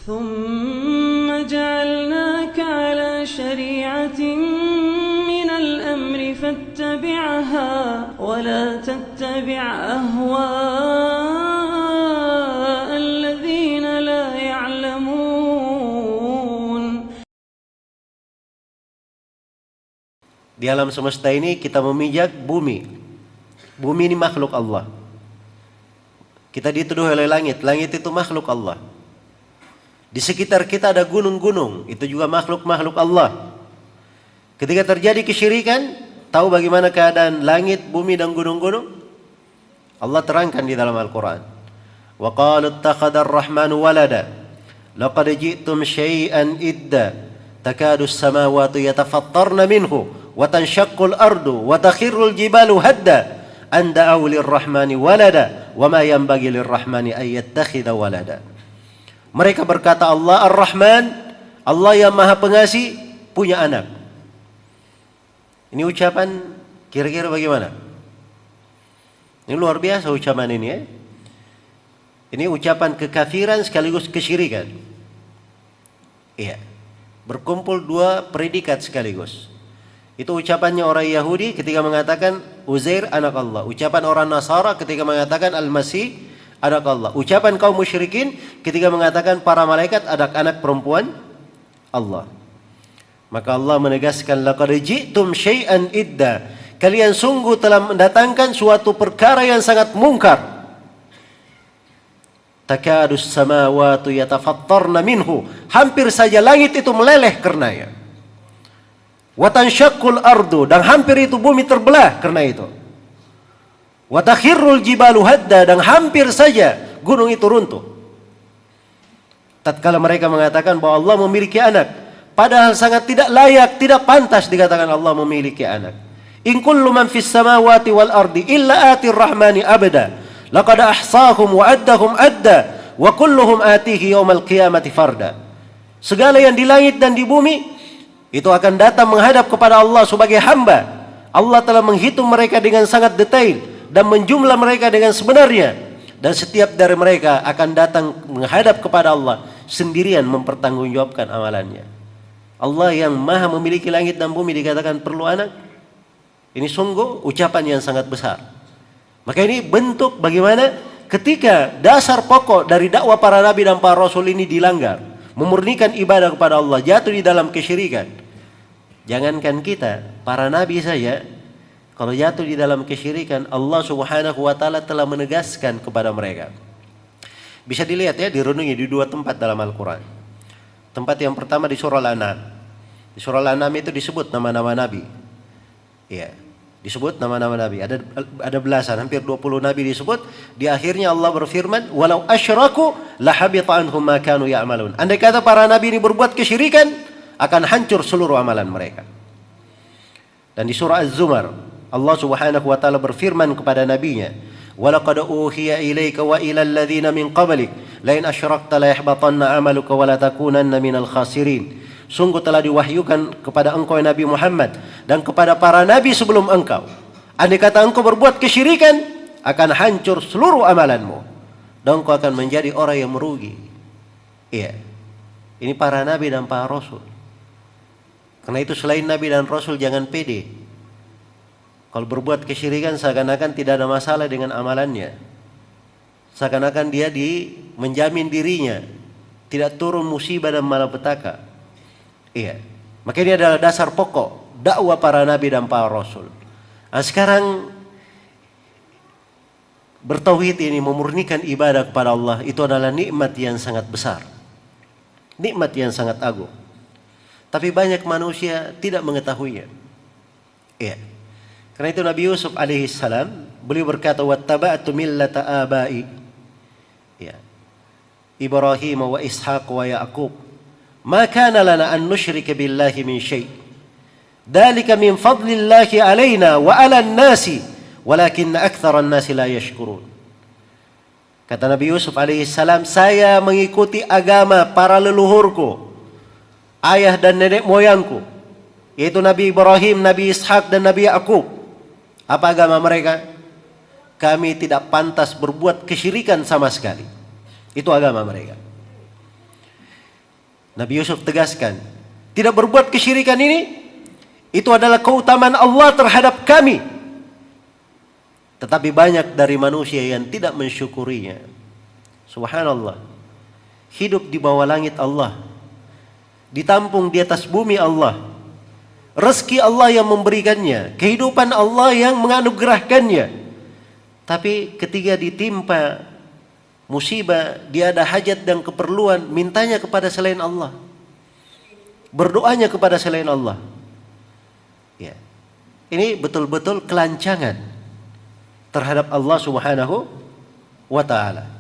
ثم جعلناك على شريعة من الأمر فاتبعها ولا تتبع أهواء الذين لا يعلمون. Di alam semesta ini kita memijak bumi. Bumi ini makhluk Allah. Kita dituduh oleh langit. Langit itu makhluk Allah. Di sekitar kita ada gunung-gunung. Itu juga makhluk-makhluk Allah. Ketika terjadi kesyirikan, tahu bagaimana keadaan langit, bumi, dan gunung-gunung? Allah terangkan di dalam Al-Quran. Wa qalu ittakhadha ar-rahmanu walada. Laqad ji'tum syai'an idda. Takadu as-samawati yatafattarna minhu. Wa tanshaqqu al-ardu. Wa takhirru al-jibalu hadda. An da'u lir-rahmani walada. Wa ma yanbaghi lir-rahmani an yattakhidha walada. Mereka berkata Allah Ar-Rahman, Allah yang Maha Pengasih, punya anak. Ini ucapan kira-kira bagaimana? Ini luar biasa ucapan ini ya. Ini ucapan kekafiran sekaligus kesyirikan. Iya. Berkumpul dua predikat sekaligus. Itu ucapannya orang Yahudi ketika mengatakan Uzair anak Allah. Ucapan orang Nasara ketika mengatakan Al-Masih anak Allah. Ucapan kaum musyrikin ketika mengatakan para malaikat anak-anak perempuan Allah. Maka Allah menegaskan laqad ji'tum syai'an idda. Kalian sungguh telah mendatangkan suatu perkara yang sangat mungkar. Takadus samawati yatafattarna minhu. Hampir saja langit itu meleleh karenanya. Wa tanshaqqul ardu, dan hampir itu bumi terbelah karena itu. Wa takhirrul jibalu hadda, dan hampir saja gunung itu runtuh. Tatkala mereka mengatakan bahwa Allah memiliki anak, padahal sangat tidak layak, tidak pantas dikatakan Allah memiliki anak. In kullu man fis samawati wal ardi illa atir rahmani abada. Laqad ahsahum wa addahum adda wa kulluhum atihi yaumal qiyamati farda. Segala yang di langit dan di bumi itu akan datang menghadap kepada Allah sebagai hamba. Allah telah menghitung mereka dengan sangat detail dan menjumlah mereka dengan sebenarnya, dan setiap dari mereka akan datang menghadap kepada Allah sendirian mempertanggungjawabkan amalannya. Allah yang Maha memiliki langit dan bumi dikatakan perlu anak. Ini sungguh ucapan yang sangat besar. Maka ini bentuk bagaimana ketika dasar pokok dari dakwah para nabi dan para rasul ini dilanggar, memurnikan ibadah kepada Allah, jatuh di dalam kesyirikan. Jangankan kita, para nabi saja kalau jatuh di dalam kesyirikan, Allah Subhanahu wa taala telah menegaskan kepada mereka. Bisa dilihat ya, direnungi di dua tempat dalam Al-Qur'an. Tempat yang pertama di surah Al-An'am. Di surah Al-An'am itu disebut nama-nama nabi. Ya, disebut nama-nama nabi. Ada belasan, hampir 20 nabi disebut. Di akhirnya Allah berfirman, "Walau asyraku lahabita anhum ma kanu ya'malun." Andai kata para nabi ini berbuat kesyirikan, akan hancur seluruh amalan mereka. Dan di surah Az-Zumar, Allah Subhanahu wa taala berfirman kepada nabinya, "Walaqad uhiya ilaika wa ilal ladzina min qablik la in asyrakta la yahbatanna 'amaluka wa la takunanna minal khasirin." Sungguh telah diwahyukan kepada engkau Nabi Muhammad dan kepada para nabi sebelum engkau, andai kata engkau berbuat kesyirikan, akan hancur seluruh amalanmu dan engkau akan menjadi orang yang merugi. Iya. Ini para nabi dan para rasul. Karena itu selain nabi dan rasul jangan pede. Kalau berbuat kesyirikan seakan-akan tidak ada masalah dengan amalannya. Seakan-akan dia menjamin dirinya tidak turun musibah dan malapetaka. Iya. Maka ini adalah dasar pokok dakwah para nabi dan para rasul. Nah, sekarang bertauhid ini, memurnikan ibadah kepada Allah, itu adalah nikmat yang sangat besar. Nikmat yang sangat agung. Tapi banyak manusia tidak mengetahuinya. Iya. Karena itu Nabi Yusuf alaihissalam, beliau berkata, "Wattaba'tu millata abai." Ya. Ibrahim wa Ishaq wa Ya'qub. Ma kana lana an nusyrika billahi min syai'. Dzalika min fadlillahi alaina wa 'alan nasi, walakinna aktsaran nasi la yashkurun. Kata Nabi Yusuf alaihissalam, saya mengikuti agama para leluhurku, ayah dan nenek moyangku, yaitu Nabi Ibrahim, Nabi Ishak, dan Nabi Ya'qub. Apa agama mereka? Kami tidak pantas berbuat kesyirikan sama sekali. Itu agama mereka. Nabi Yusuf tegaskan, tidak berbuat kesyirikan ini, itu adalah keutamaan Allah terhadap kami. Tetapi banyak dari manusia yang tidak mensyukurinya. Subhanallah. Hidup di bawah langit Allah, ditampung di atas bumi Allah, rezeki Allah yang memberikannya, kehidupan Allah yang menganugerahkannya. Tapi ketika ditimpa musibah, dia ada hajat dan keperluan, mintanya kepada selain Allah, berdoanya kepada selain Allah. Ya. Ini betul-betul kelancangan terhadap Allah Subhanahu wa ta'ala.